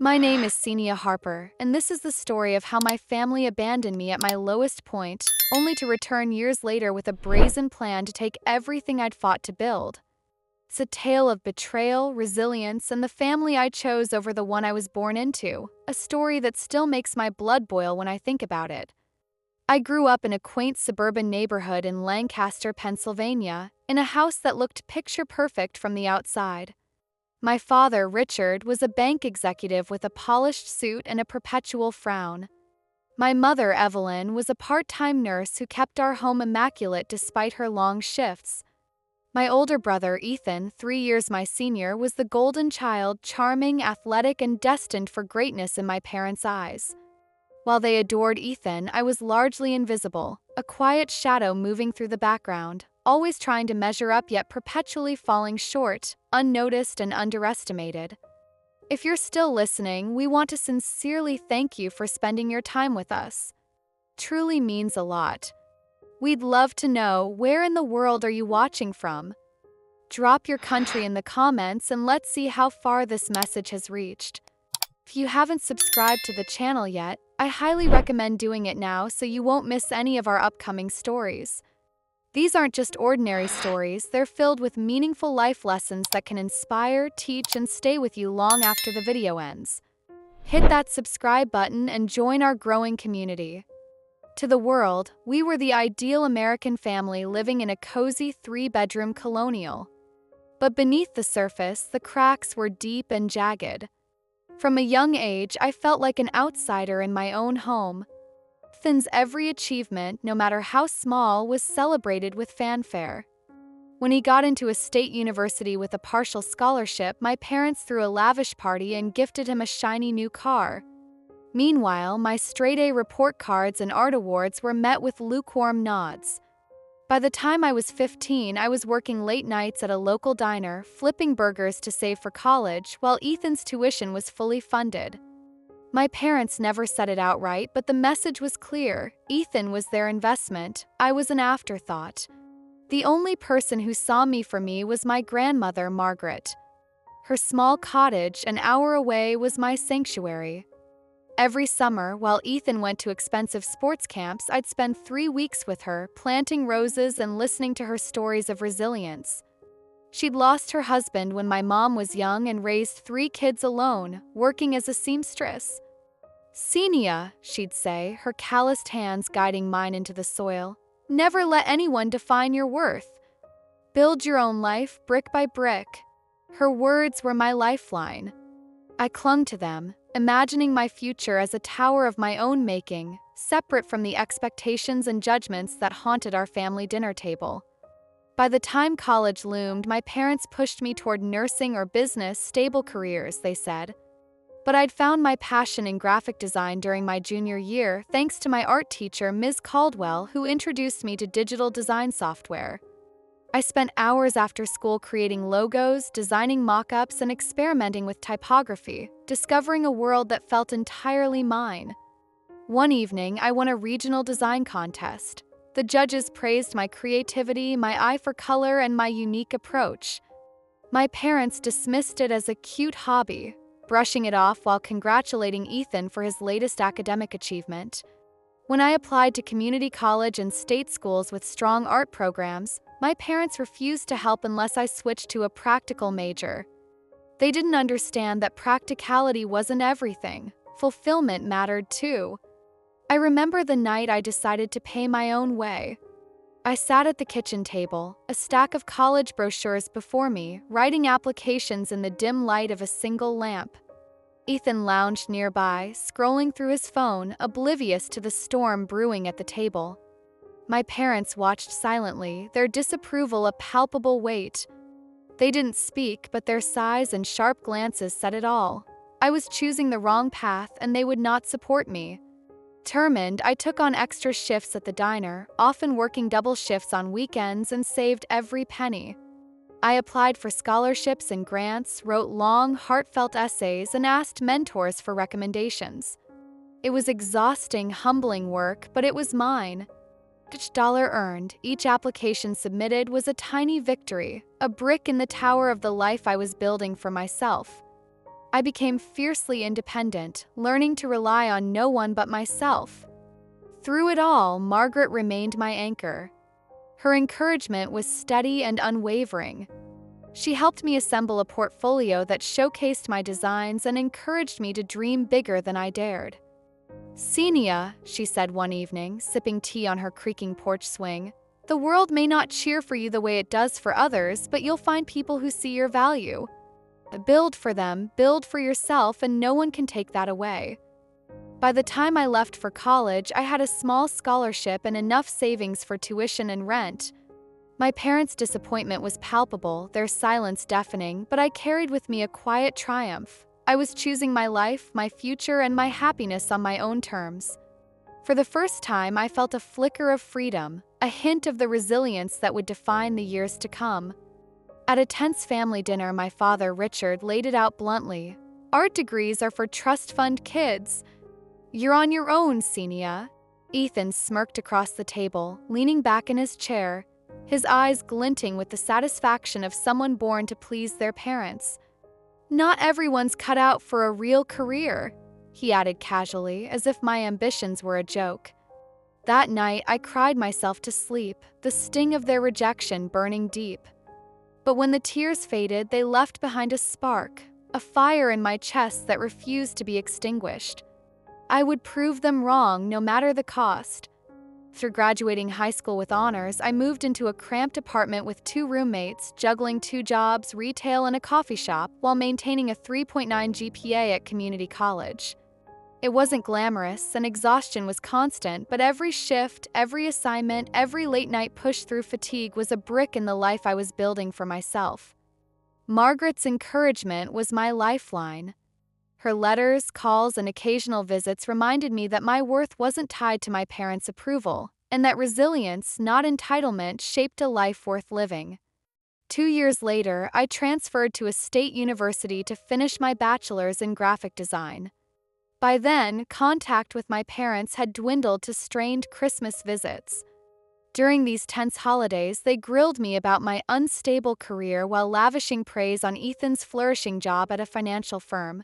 My name is Senia Harper, and this is the story of how my family abandoned me at my lowest point, only to return years later with a brazen plan to take everything I'd fought to build. It's a tale of betrayal, resilience, and the family I chose over the one I was born into, a story that still makes my blood boil when I think about it. I grew up in a quaint suburban neighborhood in Lancaster, Pennsylvania, in a house that looked picture perfect from the outside. My father, Richard, was a bank executive with a polished suit and a perpetual frown. My mother, Evelyn, was a part-time nurse who kept our home immaculate despite her long shifts. My older brother, Ethan, 3 years my senior, was the golden child, charming, athletic, and destined for greatness in my parents' eyes. While they adored Ethan, I was largely invisible, a quiet shadow moving through the background, always trying to measure up yet perpetually falling short, unnoticed and underestimated. If you're still listening, we want to sincerely thank you for spending your time with us. Truly means a lot. We'd love to know, where in the world are you watching from? Drop your country in the comments and let's see how far this message has reached. If you haven't subscribed to the channel yet, I highly recommend doing it now so you won't miss any of our upcoming stories. These aren't just ordinary stories, they're filled with meaningful life lessons that can inspire, teach, and stay with you long after the video ends. Hit that subscribe button and join our growing community. To the world, we were the ideal American family living in a cozy 3-bedroom colonial. But beneath the surface, the cracks were deep and jagged. From a young age, I felt like an outsider in my own home. Ethan's every achievement, no matter how small, was celebrated with fanfare. When he got into a state university with a partial scholarship, my parents threw a lavish party and gifted him a shiny new car. Meanwhile, my straight-A report cards and art awards were met with lukewarm nods. By the time I was 15, I was working late nights at a local diner, flipping burgers to save for college, while Ethan's tuition was fully funded. My parents never said it outright, but the message was clear. Ethan was their investment. I was an afterthought. The only person who saw me for me was my grandmother, Margaret. Her small cottage, an hour away, was my sanctuary. Every summer, while Ethan went to expensive sports camps, I'd spend 3 weeks with her, planting roses and listening to her stories of resilience. She'd lost her husband when my mom was young and raised 3 kids alone, working as a seamstress. "Senia," she'd say, her calloused hands guiding mine into the soil, "never let anyone define your worth. Build your own life, brick by brick." Her words were my lifeline. I clung to them, imagining my future as a tower of my own making, separate from the expectations and judgments that haunted our family dinner table. By the time college loomed, my parents pushed me toward nursing or business, stable careers, they said. But I'd found my passion in graphic design during my junior year, thanks to my art teacher, Ms. Caldwell, who introduced me to digital design software. I spent hours after school creating logos, designing mock-ups, and experimenting with typography, discovering a world that felt entirely mine. One evening, I won a regional design contest. The judges praised my creativity, my eye for color, and my unique approach. My parents dismissed it as a cute hobby, brushing it off while congratulating Ethan for his latest academic achievement. When I applied to community college and state schools with strong art programs, my parents refused to help unless I switched to a practical major. They didn't understand that practicality wasn't everything. Fulfillment mattered too. I remember the night I decided to pay my own way. I sat at the kitchen table, a stack of college brochures before me, writing applications in the dim light of a single lamp. Ethan lounged nearby, scrolling through his phone, oblivious to the storm brewing at the table. My parents watched silently, their disapproval a palpable weight. They didn't speak, but their sighs and sharp glances said it all. I was choosing the wrong path, and they would not support me. Determined, I took on extra shifts at the diner, often working double shifts on weekends, and saved every penny. I applied for scholarships and grants, wrote long, heartfelt essays, and asked mentors for recommendations. It was exhausting, humbling work, but it was mine. Each dollar earned, each application submitted was a tiny victory, a brick in the tower of the life I was building for myself. I became fiercely independent, learning to rely on no one but myself. Through it all, Margaret remained my anchor. Her encouragement was steady and unwavering. She helped me assemble a portfolio that showcased my designs and encouraged me to dream bigger than I dared. "Senia," she said one evening, sipping tea on her creaking porch swing, "the world may not cheer for you the way it does for others, but you'll find people who see your value. Build for them, build for yourself, and no one can take that away." By the time I left for college, I had a small scholarship and enough savings for tuition and rent. My parents' disappointment was palpable, their silence deafening, but I carried with me a quiet triumph. I was choosing my life, my future, and my happiness on my own terms. For the first time, I felt a flicker of freedom, a hint of the resilience that would define the years to come. At a tense family dinner, my father, Richard, laid it out bluntly. "Art degrees are for trust fund kids. You're on your own, Senia." Ethan smirked across the table, leaning back in his chair, his eyes glinting with the satisfaction of someone born to please their parents. "Not everyone's cut out for a real career," he added casually, as if my ambitions were a joke. That night, I cried myself to sleep, the sting of their rejection burning deep. But when the tears faded, they left behind a spark, a fire in my chest that refused to be extinguished. I would prove them wrong, no matter the cost. Through graduating high school with honors, I moved into a cramped apartment with 2 roommates, juggling 2 jobs, retail, and a coffee shop, while maintaining a 3.9 GPA at community college. It wasn't glamorous, and exhaustion was constant, but every shift, every assignment, every late-night push through fatigue was a brick in the life I was building for myself. Margaret's encouragement was my lifeline. Her letters, calls, and occasional visits reminded me that my worth wasn't tied to my parents' approval, and that resilience, not entitlement, shaped a life worth living. 2 years later, I transferred to a state university to finish my bachelor's in graphic design. By then, contact with my parents had dwindled to strained Christmas visits. During these tense holidays, they grilled me about my unstable career while lavishing praise on Ethan's flourishing job at a financial firm.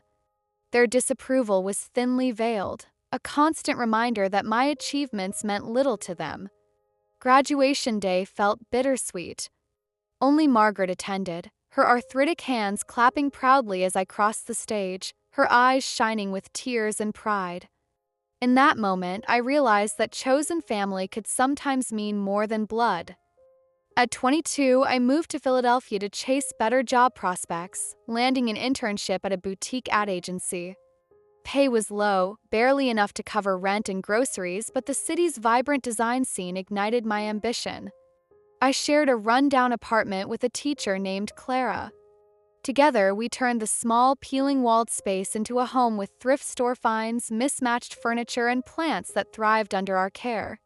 Their disapproval was thinly veiled, a constant reminder that my achievements meant little to them. Graduation day felt bittersweet. Only Margaret attended, her arthritic hands clapping proudly as I crossed the stage, her eyes shining with tears and pride. In that moment, I realized that chosen family could sometimes mean more than blood. At 22, I moved to Philadelphia to chase better job prospects, landing an internship at a boutique ad agency. Pay was low, barely enough to cover rent and groceries, but the city's vibrant design scene ignited my ambition. I shared a run-down apartment with a teacher named Clara. Together, we turned the small, peeling-walled space into a home with thrift store finds, mismatched furniture, and plants that thrived under our care.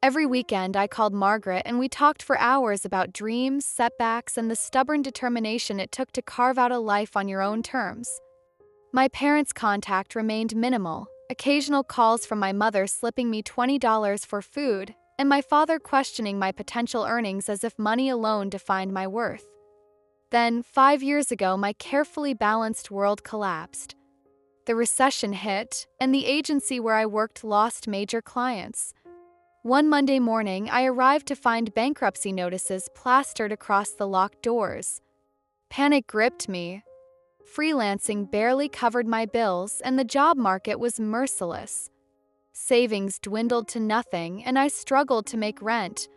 Every weekend, I called Margaret and we talked for hours about dreams, setbacks, and the stubborn determination it took to carve out a life on your own terms. My parents' contact remained minimal, occasional calls from my mother slipping me $20 for food, and my father questioning my potential earnings as if money alone defined my worth. Then, 5 years ago, my carefully balanced world collapsed. The recession hit, and the agency where I worked lost major clients. One Monday morning, I arrived to find bankruptcy notices plastered across the locked doors. Panic gripped me. Freelancing barely covered my bills, and the job market was merciless. Savings dwindled to nothing, and I struggled to make rent.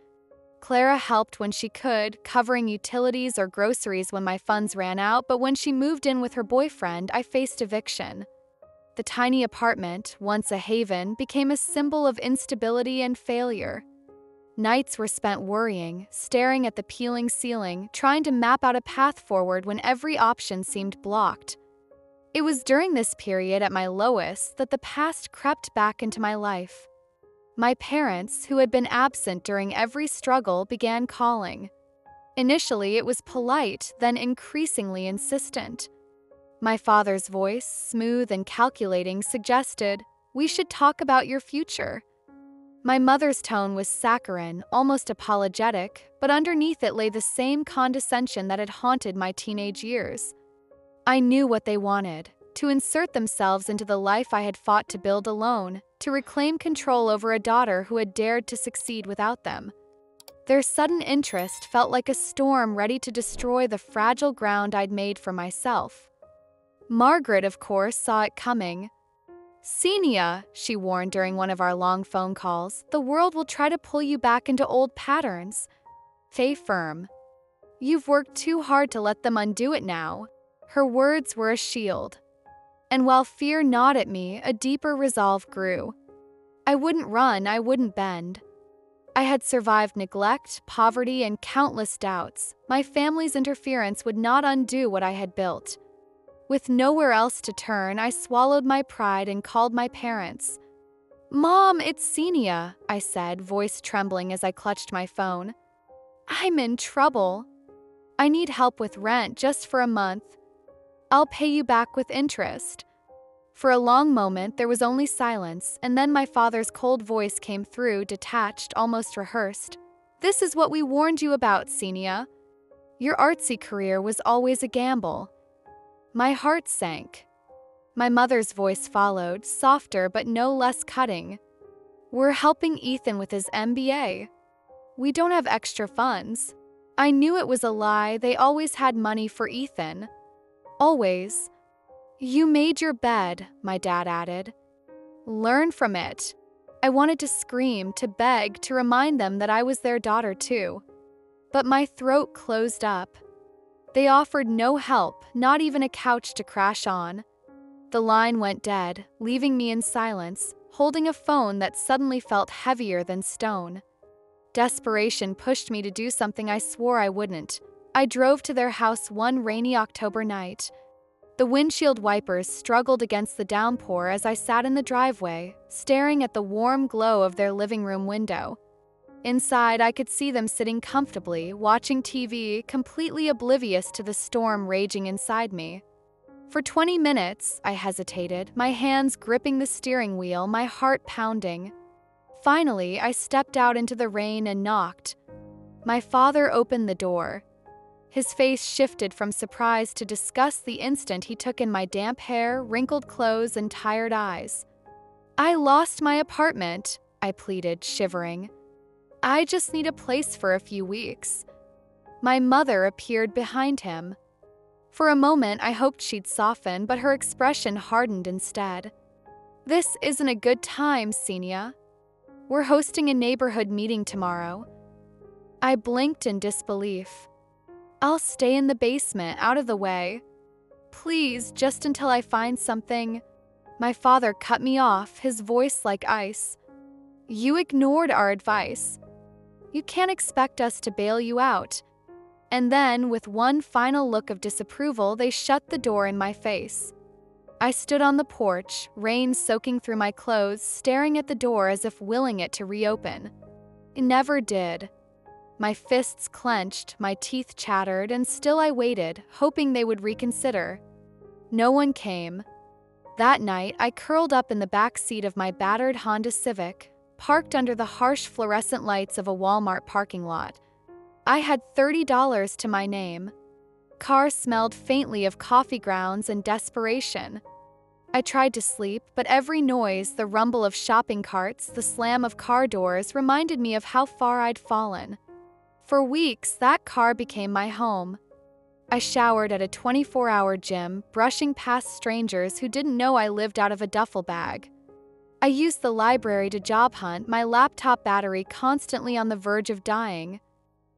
Clara helped when she could, covering utilities or groceries when my funds ran out, but when she moved in with her boyfriend, I faced eviction. The tiny apartment, once a haven, became a symbol of instability and failure. Nights were spent worrying, staring at the peeling ceiling, trying to map out a path forward when every option seemed blocked. It was during this period at my lowest that the past crept back into my life. My parents, who had been absent during every struggle, began calling. Initially, it was polite, then increasingly insistent. My father's voice, smooth and calculating, suggested, "We should talk about your future." My mother's tone was saccharine, almost apologetic, but underneath it lay the same condescension that had haunted my teenage years. I knew what they wanted: to insert themselves into the life I had fought to build alone, to reclaim control over a daughter who had dared to succeed without them. Their sudden interest felt like a storm ready to destroy the fragile ground I'd made for myself. Margaret, of course, saw it coming. "Senia," she warned during one of our long phone calls, "the world will try to pull you back into old patterns. Stay firm. You've worked too hard to let them undo it now." Her words were a shield. And while fear gnawed at me, a deeper resolve grew. I wouldn't run, I wouldn't bend. I had survived neglect, poverty, and countless doubts. My family's interference would not undo what I had built. With nowhere else to turn, I swallowed my pride and called my parents. "Mom, it's Senia," I said, voice trembling as I clutched my phone. "I'm in trouble. I need help with rent just for a month. I'll pay you back with interest." For a long moment, there was only silence, and then my father's cold voice came through, detached, almost rehearsed. "This is what we warned you about, Senia. Your artsy career was always a gamble." My heart sank. My mother's voice followed, softer but no less cutting. "We're helping Ethan with his MBA. We don't have extra funds." I knew it was a lie. They always had money for Ethan. Always. "You made your bed," my dad added. "Learn from it." I wanted to scream, to beg, to remind them that I was their daughter too. But my throat closed up. They offered no help, not even a couch to crash on. The line went dead, leaving me in silence, holding a phone that suddenly felt heavier than stone. Desperation pushed me to do something I swore I wouldn't. I drove to their house one rainy October night. The windshield wipers struggled against the downpour as I sat in the driveway, staring at the warm glow of their living room window. Inside, I could see them sitting comfortably, watching TV, completely oblivious to the storm raging inside me. For 20 minutes, I hesitated, my hands gripping the steering wheel, my heart pounding. Finally, I stepped out into the rain and knocked. My father opened the door. His face shifted from surprise to disgust the instant he took in my damp hair, wrinkled clothes, and tired eyes. "I lost my apartment," I pleaded, shivering. "I just need a place for a few weeks." My mother appeared behind him. For a moment, I hoped she'd soften, but her expression hardened instead. "This isn't a good time, Senia. We're hosting a neighborhood meeting tomorrow." I blinked in disbelief. "I'll stay in the basement, out of the way. Please, just until I find something." My father cut me off, his voice like ice. "You ignored our advice. You can't expect us to bail you out." And then, with one final look of disapproval, they shut the door in my face. I stood on the porch, rain soaking through my clothes, staring at the door as if willing it to reopen. It never did. My fists clenched, my teeth chattered, and still I waited, hoping they would reconsider. No one came. That night, I curled up in the back seat of my battered Honda Civic, parked under the harsh fluorescent lights of a Walmart parking lot. I had $30 to my name. Car smelled faintly of coffee grounds and desperation. I tried to sleep, but every noise, the rumble of shopping carts, the slam of car doors, reminded me of how far I'd fallen. For weeks, that car became my home. I showered at a 24-hour gym, brushing past strangers who didn't know I lived out of a duffel bag. I used the library to job hunt, my laptop battery constantly on the verge of dying.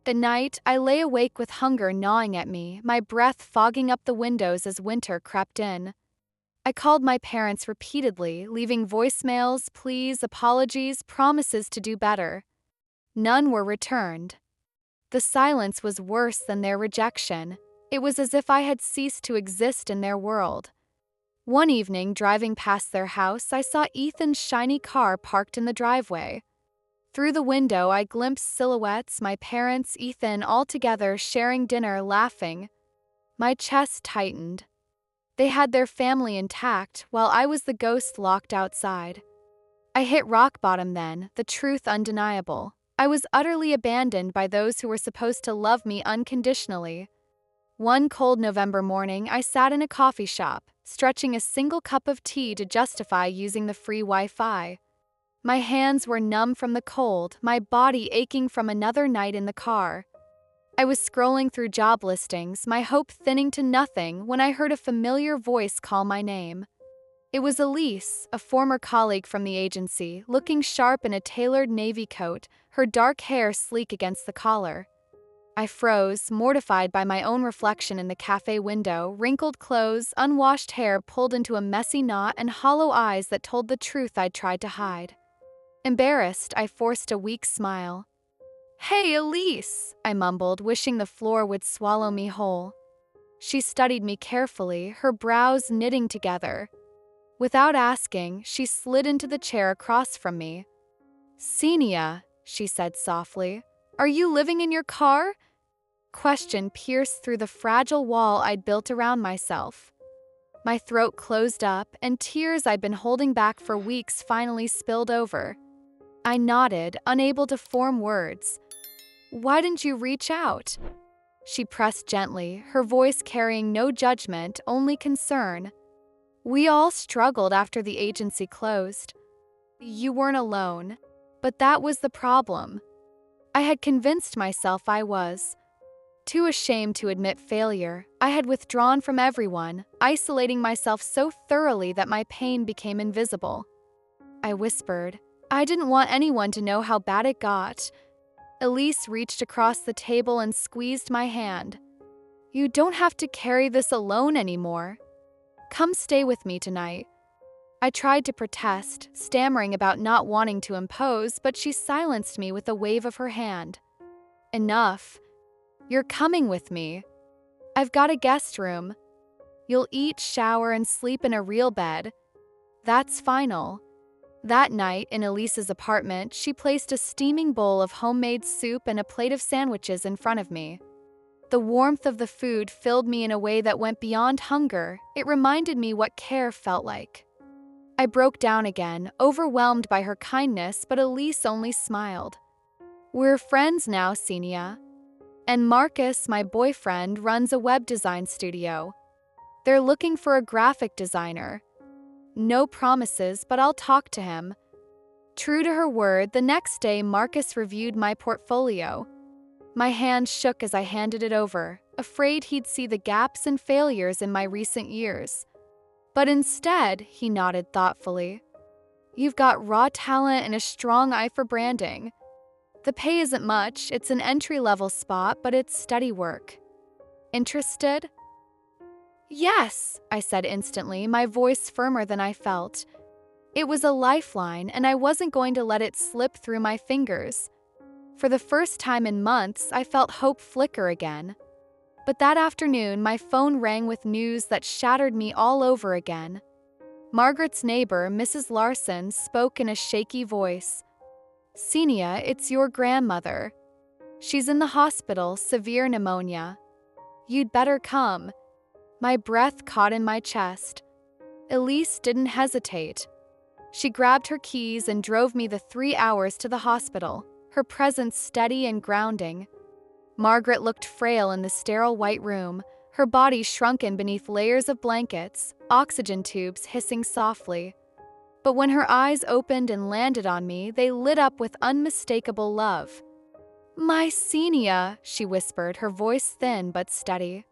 At night, I lay awake with hunger gnawing at me, my breath fogging up the windows as winter crept in. I called my parents repeatedly, leaving voicemails, pleas, apologies, promises to do better. None were returned. The silence was worse than their rejection. It was as if I had ceased to exist in their world. One evening, driving past their house, I saw Ethan's shiny car parked in the driveway. Through the window, I glimpsed silhouettes, my parents, Ethan, all together sharing dinner, laughing. My chest tightened. They had their family intact, while I was the ghost locked outside. I hit rock bottom then, the truth undeniable. I was utterly abandoned by those who were supposed to love me unconditionally. One cold November morning, I sat in a coffee shop, stretching a single cup of tea to justify using the free Wi-Fi. My hands were numb from the cold, my body aching from another night in the car. I was scrolling through job listings, my hope thinning to nothing, when I heard a familiar voice call my name. It was Elise, a former colleague from the agency, looking sharp in a tailored navy coat, her dark hair sleek against the collar. I froze, mortified by my own reflection in the cafe window, wrinkled clothes, unwashed hair pulled into a messy knot, and hollow eyes that told the truth I'd tried to hide. Embarrassed, I forced a weak smile. "Hey, Elise," I mumbled, wishing the floor would swallow me whole. She studied me carefully, her brows knitting together. Without asking, she slid into the chair across from me. "Senia," she said softly, "are you living in your car?" Question pierced through the fragile wall I'd built around myself. My throat closed up, and tears I'd been holding back for weeks finally spilled over. I nodded, unable to form words. "Why didn't you reach out?" She pressed gently, her voice carrying no judgment, only concern. "We all struggled after the agency closed. You weren't alone, but that was the problem. I had convinced myself I was. Too ashamed to admit failure, I had withdrawn from everyone, isolating myself so thoroughly that my pain became invisible." I whispered. "I didn't want anyone to know how bad it got." Elise reached across the table and squeezed my hand. "You don't have to carry this alone anymore. Come stay with me tonight." I tried to protest, stammering about not wanting to impose, but she silenced me with a wave of her hand. "Enough. You're coming with me. I've got a guest room. You'll eat, shower, and sleep in a real bed. That's final." That night, in Elise's apartment, she placed a steaming bowl of homemade soup and a plate of sandwiches in front of me. The warmth of the food filled me in a way that went beyond hunger. It reminded me what care felt like. I broke down again, overwhelmed by her kindness, but Elise only smiled. "We're friends now, Senia. And Marcus, my boyfriend, runs a web design studio. They're looking for a graphic designer. No promises, but I'll talk to him." True to her word, the next day Marcus reviewed my portfolio. My hand shook as I handed it over, afraid he'd see the gaps and failures in my recent years. But instead, he nodded thoughtfully. "You've got raw talent and a strong eye for branding. The pay isn't much, it's an entry-level spot, but it's steady work. Interested?" "Yes," I said instantly, my voice firmer than I felt. It was a lifeline, and I wasn't going to let it slip through my fingers. For the first time in months, I felt hope flicker again. But that afternoon, my phone rang with news that shattered me all over again. Margaret's neighbor, Mrs. Larson, spoke in a shaky voice. "Senia, it's your grandmother. She's in the hospital, severe pneumonia. You'd better come." My breath caught in my chest. Elise didn't hesitate. She grabbed her keys and drove me the 3 hours to the hospital, her presence steady and grounding. Margaret looked frail in the sterile white room, her body shrunken beneath layers of blankets, oxygen tubes hissing softly. But when her eyes opened and landed on me, they lit up with unmistakable love. "My Senia," she whispered, her voice thin but steady.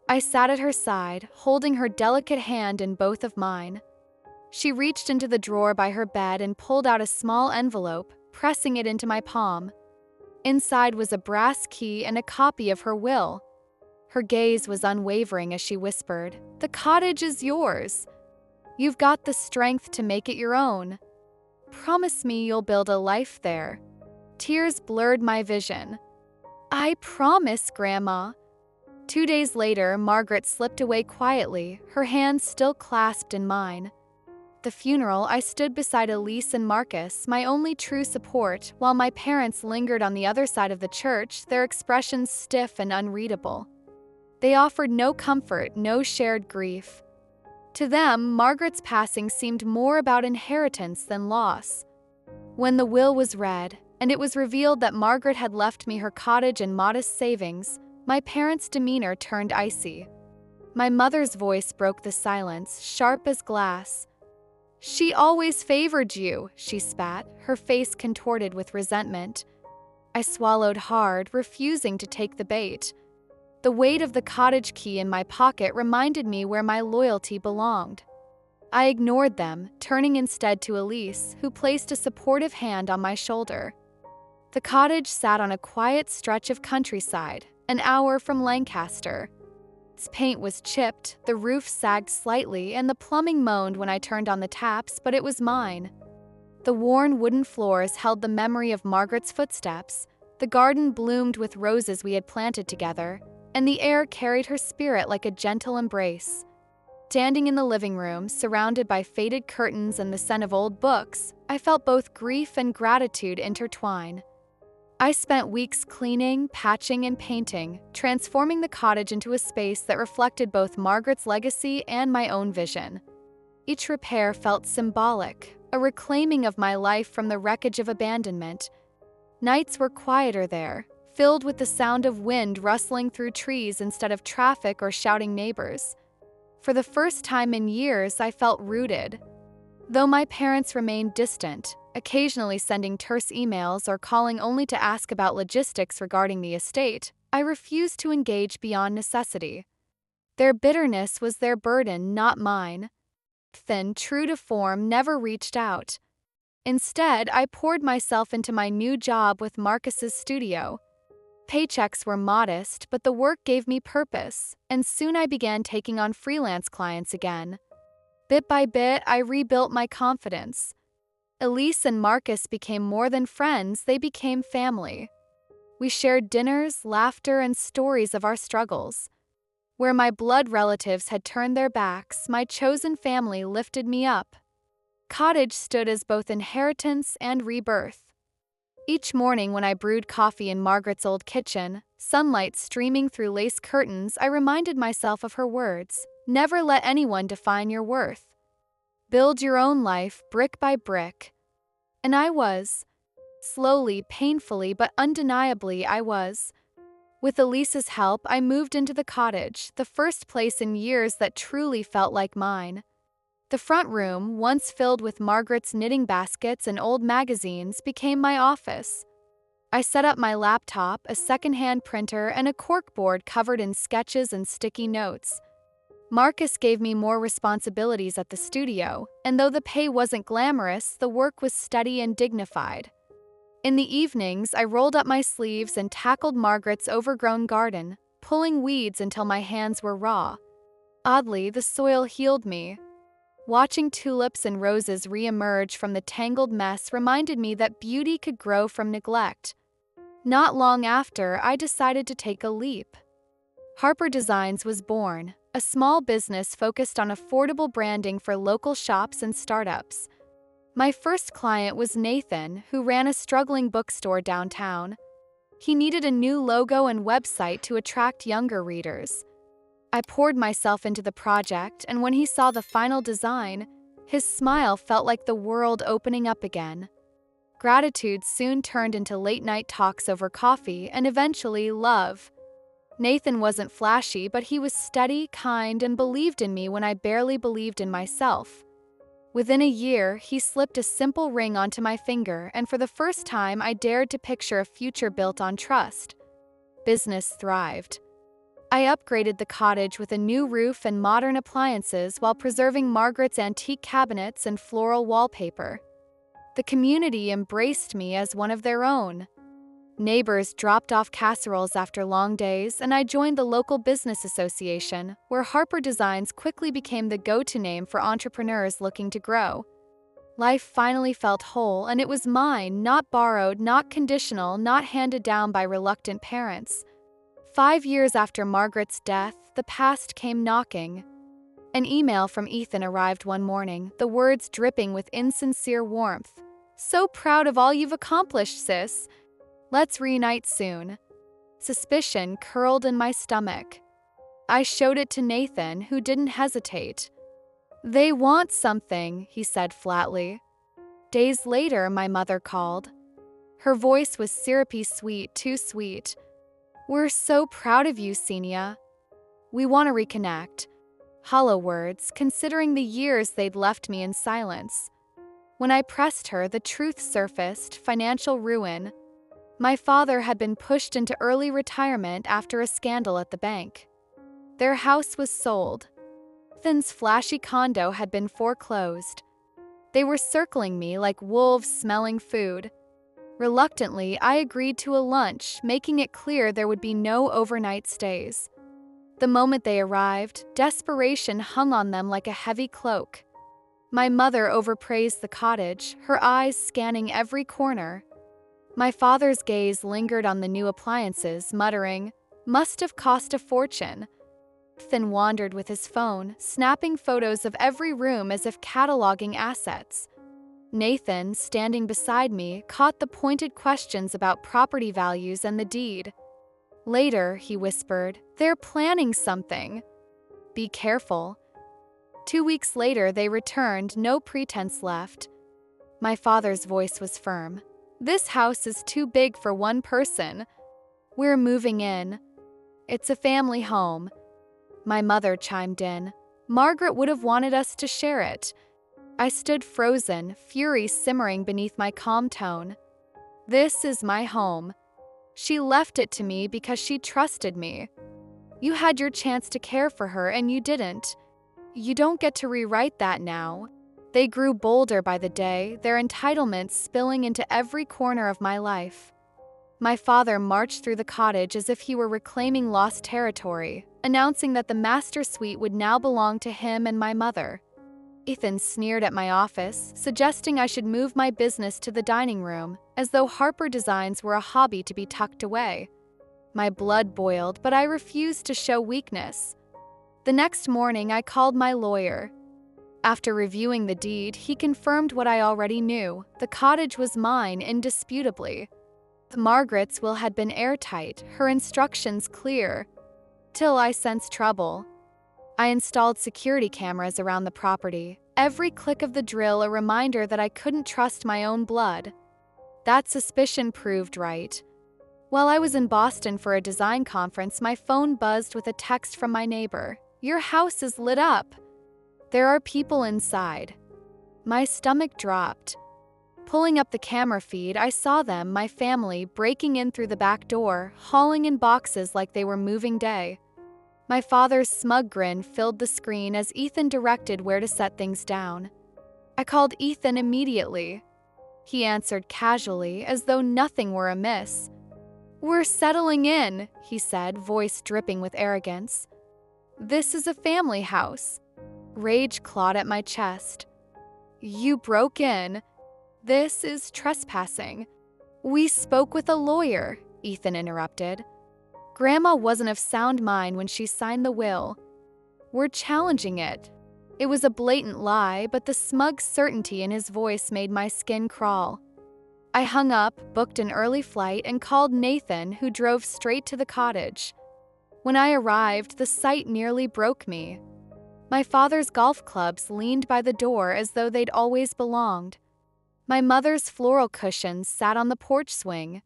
I sat at her side, holding her delicate hand in both of mine. She reached into the drawer by her bed and pulled out a small envelope, pressing it into my palm. Inside was a brass key and a copy of her will. Her gaze was unwavering as she whispered, "The cottage is yours. You've got the strength to make it your own. Promise me you'll build a life there." Tears blurred my vision. "I promise, Grandma." 2 days later, Margaret slipped away quietly, her hands still clasped in mine. At the funeral, I stood beside Elise and Marcus, my only true support, while my parents lingered on the other side of the church, their expressions stiff and unreadable. They offered no comfort, no shared grief. To them, Margaret's passing seemed more about inheritance than loss. When the will was read, and it was revealed that Margaret had left me her cottage and modest savings, My parents' demeanor turned icy. My mother's voice broke the silence, sharp as glass. "She always favored you," she spat, her face contorted with resentment. I swallowed hard, refusing to take the bait. The weight of the cottage key in my pocket reminded me where my loyalty belonged. I ignored them, turning instead to Elise, who placed a supportive hand on my shoulder. The cottage sat on a quiet stretch of countryside, an hour from Lancaster. Its paint was chipped, the roof sagged slightly, and the plumbing moaned when I turned on the taps, but it was mine. The worn wooden floors held the memory of Margaret's footsteps, the garden bloomed with roses we had planted together, and the air carried her spirit like a gentle embrace. Standing in the living room, surrounded by faded curtains and the scent of old books, I felt both grief and gratitude intertwine. I spent weeks cleaning, patching, and painting, transforming the cottage into a space that reflected both Margaret's legacy and my own vision. Each repair felt symbolic, a reclaiming of my life from the wreckage of abandonment. Nights were quieter there, filled with the sound of wind rustling through trees instead of traffic or shouting neighbors. For the first time in years, I felt rooted. Though my parents remained distant, occasionally sending terse emails or calling only to ask about logistics regarding the estate, I refused to engage beyond necessity. Their bitterness was their burden, not mine. Thin, true to form, never reached out. Instead, I poured myself into my new job with Marcus's studio. Paychecks were modest, but the work gave me purpose, and soon I began taking on freelance clients again. Bit by bit, I rebuilt my confidence. Elise and Marcus became more than friends, they became family. We shared dinners, laughter, and stories of our struggles. Where my blood relatives had turned their backs, my chosen family lifted me up. Cottage stood as both inheritance and rebirth. Each morning when I brewed coffee in Margaret's old kitchen, sunlight streaming through lace curtains, I reminded myself of her words, "Never let anyone define your worth. Build your own life, brick by brick." And I was. Slowly, painfully, but undeniably, I was. With Elise's help, I moved into the cottage, the first place in years that truly felt like mine. The front room, once filled with Margaret's knitting baskets and old magazines, became my office. I set up my laptop, a secondhand printer, and a corkboard covered in sketches and sticky notes. Marcus gave me more responsibilities at the studio, and though the pay wasn't glamorous, the work was steady and dignified. In the evenings, I rolled up my sleeves and tackled Margaret's overgrown garden, pulling weeds until my hands were raw. Oddly, the soil healed me. Watching tulips and roses re-emerge from the tangled mess reminded me that beauty could grow from neglect. Not long after, I decided to take a leap. Harper Designs was born, a small business focused on affordable branding for local shops and startups. My first client was Nathan, who ran a struggling bookstore downtown. He needed a new logo and website to attract younger readers. I poured myself into the project, and when he saw the final design, his smile felt like the world opening up again. Gratitude soon turned into late-night talks over coffee and eventually love. Nathan wasn't flashy, but he was steady, kind, and believed in me when I barely believed in myself. Within a year, he slipped a simple ring onto my finger, and for the first time, I dared to picture a future built on trust. Business thrived. I upgraded the cottage with a new roof and modern appliances while preserving Margaret's antique cabinets and floral wallpaper. The community embraced me as one of their own. Neighbors dropped off casseroles after long days, and I joined the local business association, where Harper Designs quickly became the go-to name for entrepreneurs looking to grow. Life finally felt whole, and it was mine, not borrowed, not conditional, not handed down by reluctant parents. 5 years after Margaret's death, the past came knocking. An email from Ethan arrived one morning, the words dripping with insincere warmth. "So proud of all you've accomplished, sis. Let's reunite soon." Suspicion curled in my stomach. I showed it to Nathan, who didn't hesitate. "They want something," he said flatly. Days later, my mother called. Her voice was syrupy sweet, too sweet. "We're so proud of you, Senia. We want to reconnect." Hollow words, considering the years they'd left me in silence. When I pressed her, the truth surfaced: financial ruin. My father had been pushed into early retirement after a scandal at the bank. Their house was sold. Ethan's flashy condo had been foreclosed. They were circling me like wolves smelling food. Reluctantly, I agreed to a lunch, making it clear there would be no overnight stays. The moment they arrived, desperation hung on them like a heavy cloak. My mother overpraised the cottage, her eyes scanning every corner. My father's gaze lingered on the new appliances, muttering, "Must have cost a fortune." Ethan wandered with his phone, snapping photos of every room as if cataloging assets. Nathan, standing beside me, caught the pointed questions about property values and the deed. Later, he whispered, "They're planning something. Be careful." 2 weeks later, they returned, no pretense left. My father's voice was firm. "This house is too big for one person. We're moving in. It's a family home." My mother chimed in. "Margaret would have wanted us to share it." I stood frozen, fury simmering beneath my calm tone. "This is my home. She left it to me because she trusted me. You had your chance to care for her and you didn't. You don't get to rewrite that now." They grew bolder by the day, their entitlements spilling into every corner of my life. My father marched through the cottage as if he were reclaiming lost territory, announcing that the master suite would now belong to him and my mother. Ethan sneered at my office, suggesting I should move my business to the dining room, as though Harper designs were a hobby to be tucked away. My blood boiled, but I refused to show weakness. The next morning, I called my lawyer. After reviewing the deed, he confirmed what I already knew: the cottage was mine indisputably. Margaret's will had been airtight, her instructions clear. Till I sensed trouble. I installed security cameras around the property, every click of the drill a reminder that I couldn't trust my own blood. That suspicion proved right. While I was in Boston for a design conference, my phone buzzed with a text from my neighbor. "Your house is lit up. There are people inside." My stomach dropped. Pulling up the camera feed, I saw them, my family, breaking in through the back door, hauling in boxes like they were moving day. My father's smug grin filled the screen as Ethan directed where to set things down. I called Ethan immediately. He answered casually, as though nothing were amiss. "We're settling in," he said, voice dripping with arrogance. "This is a family house." Rage clawed at my chest. "You broke in. This is trespassing." "We spoke with a lawyer," Ethan interrupted. "Grandma wasn't of sound mind when she signed the will. We're challenging it." It was a blatant lie, but the smug certainty in his voice made my skin crawl. I hung up, booked an early flight, and called Nathan, who drove straight to the cottage. When I arrived, the sight nearly broke me. My father's golf clubs leaned by the door as though they'd always belonged. My mother's floral cushions sat on the porch swing.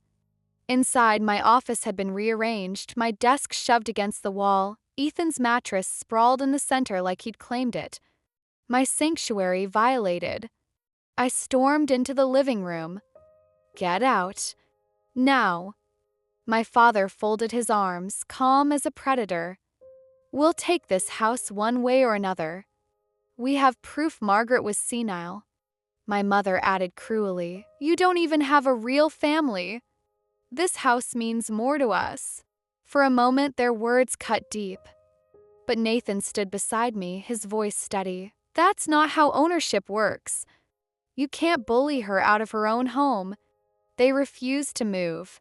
Inside, my office had been rearranged, my desk shoved against the wall, Ethan's mattress sprawled in the center like he'd claimed it. My sanctuary violated. I stormed into the living room. "Get out. Now." My father folded his arms, calm as a predator. "We'll take this house one way or another. We have proof Margaret was senile." My mother added cruelly, "You don't even have a real family. This house means more to us." For a moment, their words cut deep. But Nathan stood beside me, his voice steady. "That's not how ownership works. You can't bully her out of her own home." They refused to move.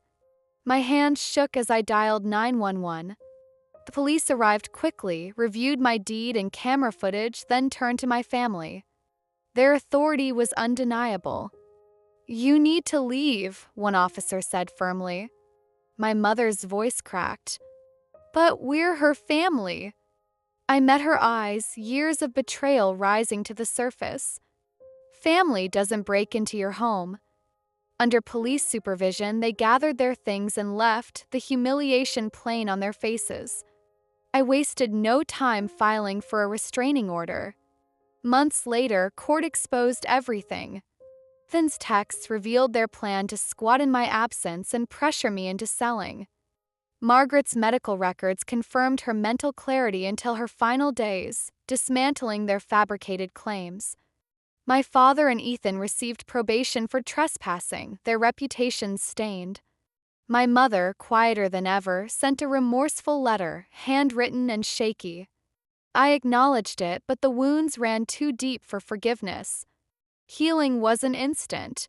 My hand shook as I dialed 911. The police arrived quickly, reviewed my deed and camera footage, then turned to my family. Their authority was undeniable. "You need to leave," one officer said firmly. My mother's voice cracked. "But we're her family." I met her eyes, years of betrayal rising to the surface. "Family doesn't break into your home. Under police supervision, they gathered their things and left, the humiliation plain on their faces. I wasted no time filing for a restraining order. Months later, court exposed everything. Nathan's texts revealed their plan to squat in my absence and pressure me into selling. Margaret's medical records confirmed her mental clarity until her final days, dismantling their fabricated claims. My father and Ethan received probation for trespassing, their reputations stained. My mother, quieter than ever, sent a remorseful letter, handwritten and shaky. I acknowledged it, but the wounds ran too deep for forgiveness. Healing wasn't instant.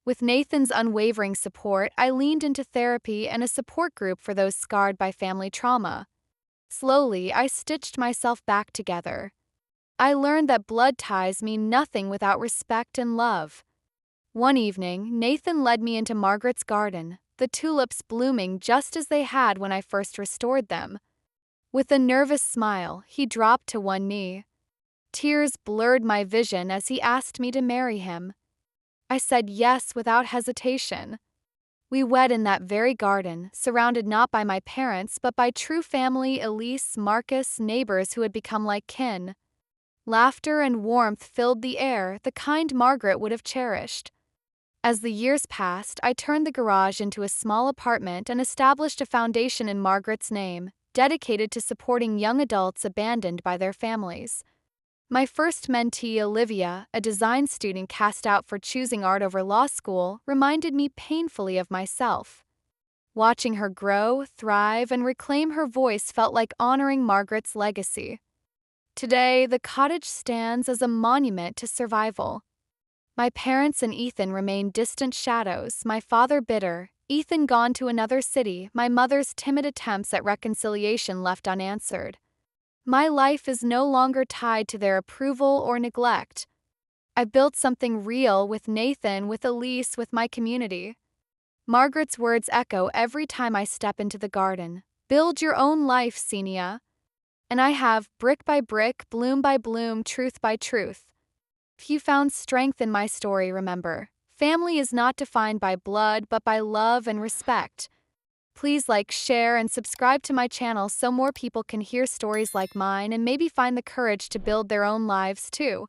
With Nathan's unwavering support, I leaned into therapy and a support group for those scarred by family trauma. Slowly, I stitched myself back together. I learned that blood ties mean nothing without respect and love. One evening, Nathan led me into Margaret's garden, the tulips blooming just as they had when I first restored them. With a nervous smile, he dropped to one knee. Tears blurred my vision as he asked me to marry him. I said yes without hesitation. We wed in that very garden, surrounded not by my parents but by true family, Elise, Marcus, neighbors who had become like kin. Laughter and warmth filled the air, the kind Margaret would have cherished. As the years passed, I turned the garage into a small apartment and established a foundation in Margaret's name, dedicated to supporting young adults abandoned by their families. My first mentee, Olivia, a design student cast out for choosing art over law school, reminded me painfully of myself. Watching her grow, thrive, and reclaim her voice felt like honoring Margaret's legacy. Today, the cottage stands as a monument to survival. My parents and Ethan remain distant shadows, my father bitter, Ethan gone to another city, my mother's timid attempts at reconciliation left unanswered. My life is no longer tied to their approval or neglect. I built something real with Nathan, with Elise, with my community. Margaret's words echo every time I step into the garden. Build your own life, Senia. And I have, brick by brick, bloom by bloom, truth by truth. If you found strength in my story, remember, family is not defined by blood but by love and respect. Please like, share, and subscribe to my channel so more people can hear stories like mine and maybe find the courage to build their own lives too.